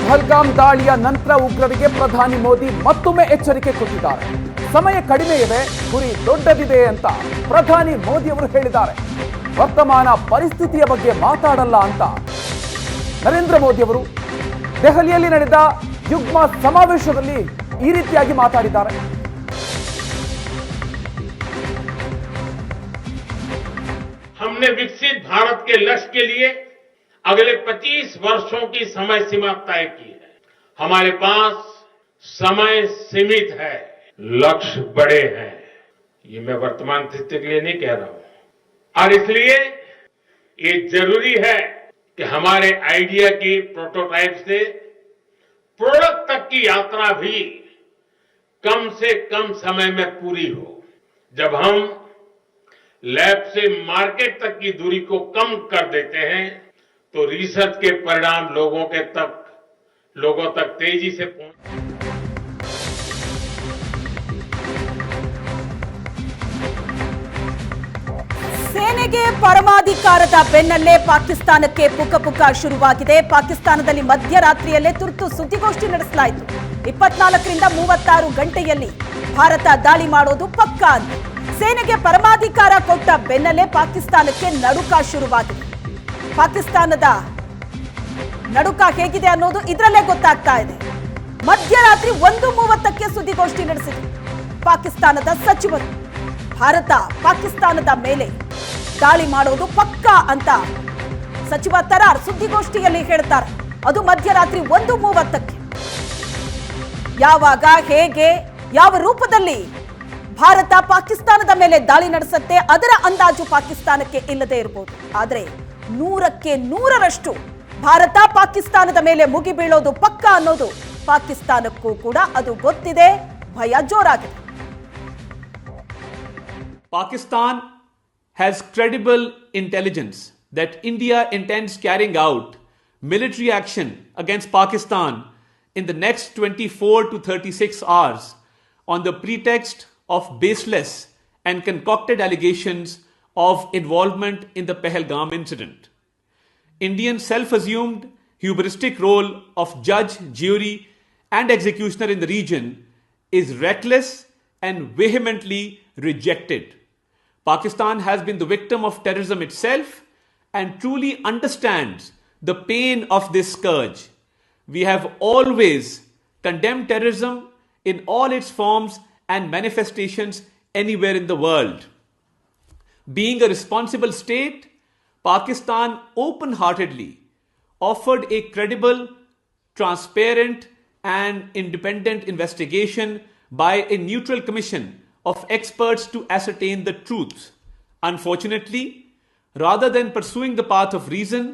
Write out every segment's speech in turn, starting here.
ಪಹಲ್ಗಾಮ್ ದಾಳಿಯ ನಂತರ ಉಗ್ರರಿಗೆ ಪ್ರಧಾನಿ ಮೋದಿ ಮತ್ತೊಮ್ಮೆ ಎಚ್ಚರಿಕೆ ಕೊಟ್ಟಿದ್ದಾರೆ. ಸಮಯ ಕಡಿಮೆ ಇದೆ, ಗುರಿ ದೊಡ್ಡದಿದೆ ಅಂತ ಪ್ರಧಾನಿ ಮೋದಿ ಅವರು ಹೇಳಿದ್ದಾರೆ. ವರ್ತಮಾನ ಪರಿಸ್ಥಿತಿಯ ಬಗ್ಗೆ ಮಾತಾಡಲ್ಲ ಅಂತ ನರೇಂದ್ರ ಮೋದಿ ಅವರು ದೆಹಲಿಯಲ್ಲಿ ನಡೆದ ಯುಗ್ಮ ಸಮಾವೇಶದಲ್ಲಿ ಈ ರೀತಿಯಾಗಿ ಮಾತಾಡಿದ್ದಾರೆ. हमने विकसित भारत के लक्ष्य के लिए अगले 25 वर्षों की समय सीमा तय की है. हमारे पास समय सीमित है, लक्ष्य बड़े हैं. ये मैं वर्तमान स्थिति के लिए नहीं कह रहा हूं. और इसलिए ये जरूरी है कि हमारे आइडिया की प्रोटोटाइप से प्रोडक्ट तक की यात्रा भी कम से कम समय में पूरी हो. जब हम लैब से मार्केट तक की दूरी को कम कर देते हैं तो रिसर्च के परिणाम लोगों तक तेजी से पहुंच. ಸೇನೆಗೆ ಪರಮಾಧಿಕಾರದ ಬೆನ್ನಲ್ಲೇ ಪಾಕಿಸ್ತಾನಕ್ಕೆ ಪುಕ ಶುರುವಾಗಿದೆ. ಪಾಕಿಸ್ತಾನದಲ್ಲಿ ಮಧ್ಯರಾತ್ರಿಯಲ್ಲೇ ತುರ್ತು ಸುದ್ದಿಗೋಷ್ಠಿ ನಡೆಸಲಾಯಿತು. 24ರಿಂದ 36 ಗಂಟೆಯಲ್ಲಿ ಭಾರತ ದಾಳಿ ಮಾಡೋದು ಪಕ್ಕಾ ಅಂತ. ಸೇನೆಗೆ ಪರಮಾಧಿಕಾರ ಕೊಟ್ಟ ಬೆನ್ನಲ್ಲೇ ಪಾಕಿಸ್ತಾನಕ್ಕೆ ನಡುಕ ಶುರುವಾಗಿದೆ. ಪಾಕಿಸ್ತಾನದ ನಡುಕ ಹೇಗಿದೆ ಅನ್ನೋದು ಇದರಲ್ಲೇ ಗೊತ್ತಾಗ್ತಾ ಇದೆ. ಮಧ್ಯರಾತ್ರಿ 1:30ಕ್ಕೆ ಸುದ್ದಿಗೋಷ್ಠಿ ನಡೆಸಿದರು ಪಾಕಿಸ್ತಾನದ ಸಚಿವರು. ಭಾರತ ಪಾಕಿಸ್ತಾನದ ಮೇಲೆ ದಾಳಿ ಮಾಡೋದು ಪಕ್ಕಾ ಅಂತ ಸಚಿವ ತರಾರ್ ಸುದ್ದಿಗೋಷ್ಠಿಯಲ್ಲಿ ಹೇಳ್ತಾರೆ. ಅದು ಮಧ್ಯರಾತ್ರಿ 1:30ಕ್ಕೆ. ಯಾವಾಗ, ಹೇಗೆ, ಯಾವ ರೂಪದಲ್ಲಿ ಭಾರತ ಪಾಕಿಸ್ತಾನದ ಮೇಲೆ ದಾಳಿ ನಡೆಸುತ್ತೆ ಅದರ ಅಂದಾಜು ಪಾಕಿಸ್ತಾನಕ್ಕೆ ಇಲ್ಲದೆ ಇರಬಹುದು. ಆದರೆ 100ಕ್ಕೆ 100ರಷ್ಟು ಭಾರತ ಪಾಕಿಸ್ತಾನದ ಮೇಲೆ ಮುಗಿ ಬೀಳೋದು ಪಕ್ಕಾ ಅನ್ನೋದು ಪಾಕಿಸ್ತಾನಕ್ಕೂ ಕೂಡ ಅದು ಗೊತ್ತಿದೆ. ಭಯ ಜೋರಾಗಿದೆ. Pakistan has credible intelligence that India intends carrying out military action against Pakistan in the next 24 to 36 hours on the pretext of baseless and concocted allegations of involvement in the Pahalgam incident. Indian self-assumed hubristic role of judge, jury, and executioner in the region is reckless and vehemently rejected. Pakistan has been the victim of terrorism itself and truly understands the pain of this scourge. We have always condemned terrorism in all its forms and manifestations anywhere in the world. Being a responsible state, Pakistan open-heartedly offered a credible, transparent, and independent investigation by a neutral commission of experts to ascertain the truth. Unfortunately, rather than pursuing the path of reason,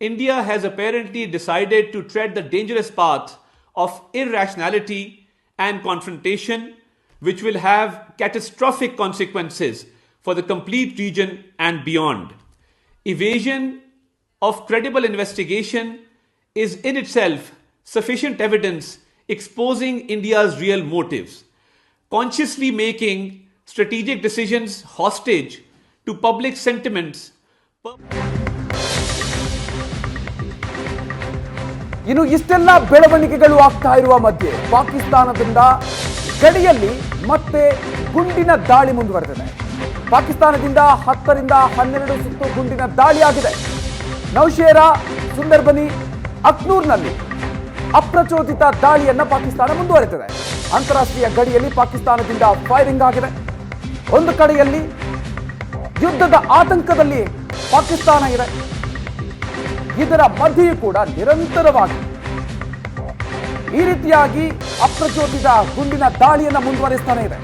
India has apparently decided to tread the dangerous path of irrationality and confrontation, which will have catastrophic consequences for the complete region and beyond. Evasion of credible investigation is in itself sufficient evidence exposing India's real motives. Consciously making strategic decisions hostage to public sentiments. ಇನ್ನು ಇಷ್ಟೆಲ್ಲ ಬೆಳವಣಿಗೆಗಳು ಆಗ್ತಾ ಇರುವ ಮಧ್ಯೆ ಪಾಕಿಸ್ತಾನದಿಂದ ಗಡಿಯಲ್ಲಿ ಮತ್ತೆ ಗುಂಡಿನ ದಾಳಿ ಮುಂದುವರೆದಿದೆ. ಪಾಕಿಸ್ತಾನದಿಂದ 10ರಿಂದ 12 ಸುತ್ತು ಗುಂಡಿನ ದಾಳಿ ಆಗಿದೆ. ನೌಶೇರಾ, ಸುಂದರ್ಬನಿ, ಅಕ್ನೂರ್ನಲ್ಲಿ ಅಪ್ರಚೋದಿತ ದಾಳಿಯನ್ನ ಪಾಕಿಸ್ತಾನ ಮುಂದುವರೆದಿದೆ. ಅಂತಾರಾಷ್ಟ್ರೀಯ ಗಡಿಯಲ್ಲಿ ಪಾಕಿಸ್ತಾನದಿಂದ ಫೈರಿಂಗ್ ಆಗಿದೆ. ಒಂದು ಕಡೆಯಲ್ಲಿ ಯುದ್ಧದ ಆತಂಕದಲ್ಲಿ ಪಾಕಿಸ್ತಾನ ಇದೆ. ಇದರ ಮಧ್ಯೆಯೂ ಕೂಡ ನಿರಂತರವಾಗಿ ಈ ರೀತಿಯಾಗಿ ಅಪ್ರಚೋದಿತ ಗುಂಡಿನ ದಾಳಿಯನ್ನು ಮುಂದುವರಿಸ್ತಾನೆ ಇದೆ.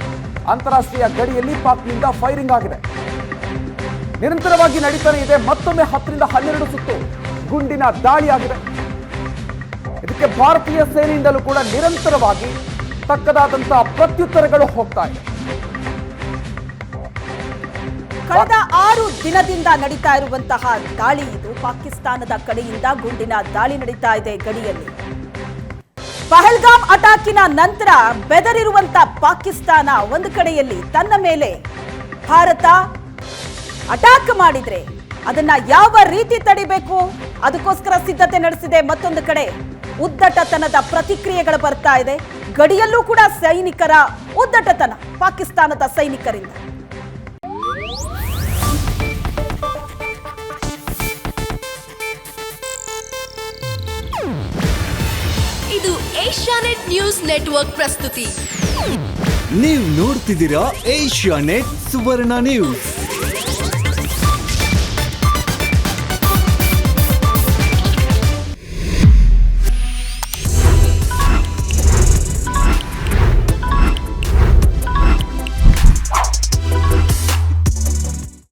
ಅಂತಾರಾಷ್ಟ್ರೀಯ ಗಡಿಯಲ್ಲಿ ಪಾಕ್ನಿಂದ ಫೈರಿಂಗ್ ಆಗಿದೆ, ನಿರಂತರವಾಗಿ ನಡೀತಾನೆ ಇದೆ. ಮತ್ತೊಮ್ಮೆ 10ರಿಂದ 12 ಸುತ್ತು ಗುಂಡಿನ ದಾಳಿ ಆಗಿದೆ. ಇದಕ್ಕೆ ಭಾರತೀಯ ಸೇನೆಯಿಂದಲೂ ಕೂಡ ನಿರಂತರವಾಗಿ ತಕ್ಕದಾದಂತಹ ಪ್ರತ್ಯುತ್ತರಗಳು ಹೋಗ್ತಾ ಇದೆ. ಕಳೆದ 6 ದಿನದಿಂದ ನಡೀತಾ ಇರುವಂತಹ ದಾಳಿ ಇದು. ಪಾಕಿಸ್ತಾನದ ಕಡೆಯಿಂದ ಗುಂಡಿನ ದಾಳಿ ನಡೀತಾ ಇದೆ ಗಡಿಯಲ್ಲಿ. ಪಹಲ್ಗಾಮ್ ಅಟ್ಯಾಕಿನ ನಂತರ ಬೆದರಿರುವಂತ ಪಾಕಿಸ್ತಾನ ಒಂದು ಕಡೆಯಲ್ಲಿ ತನ್ನ ಮೇಲೆ ಭಾರತ ಅಟ್ಯಾಕ್ ಮಾಡಿದ್ರೆ ಅದನ್ನ ಯಾವ ರೀತಿ ತಡಿಬೇಕು ಅದಕ್ಕೋಸ್ಕರ ಸಿದ್ಧತೆ ನಡೆಸಿದೆ. ಮತ್ತೊಂದು ಕಡೆ ಉದ್ದಟತನದ ಪ್ರತಿಕ್ರಿಯೆಗಳು ಬರ್ತಾ ಇದೆ. ಗಡಿಯಲ್ಲೂ ಕೂಡ ಸೈನಿಕರ ಉದ್ದಟತನ ಪಾಕಿಸ್ತಾನದ ಸೈನಿಕರಿಂದ. ಇದು ಏಷ್ಯಾನೆಟ್ ನ್ಯೂಸ್ ನೆಟ್ವರ್ಕ್ ಪ್ರಸ್ತುತಿ. ನೀವು ನೋಡ್ತಿದ್ದೀರಾ ಏಷ್ಯಾನೆಟ್ ಸುವರ್ಣ ನ್ಯೂಸ್.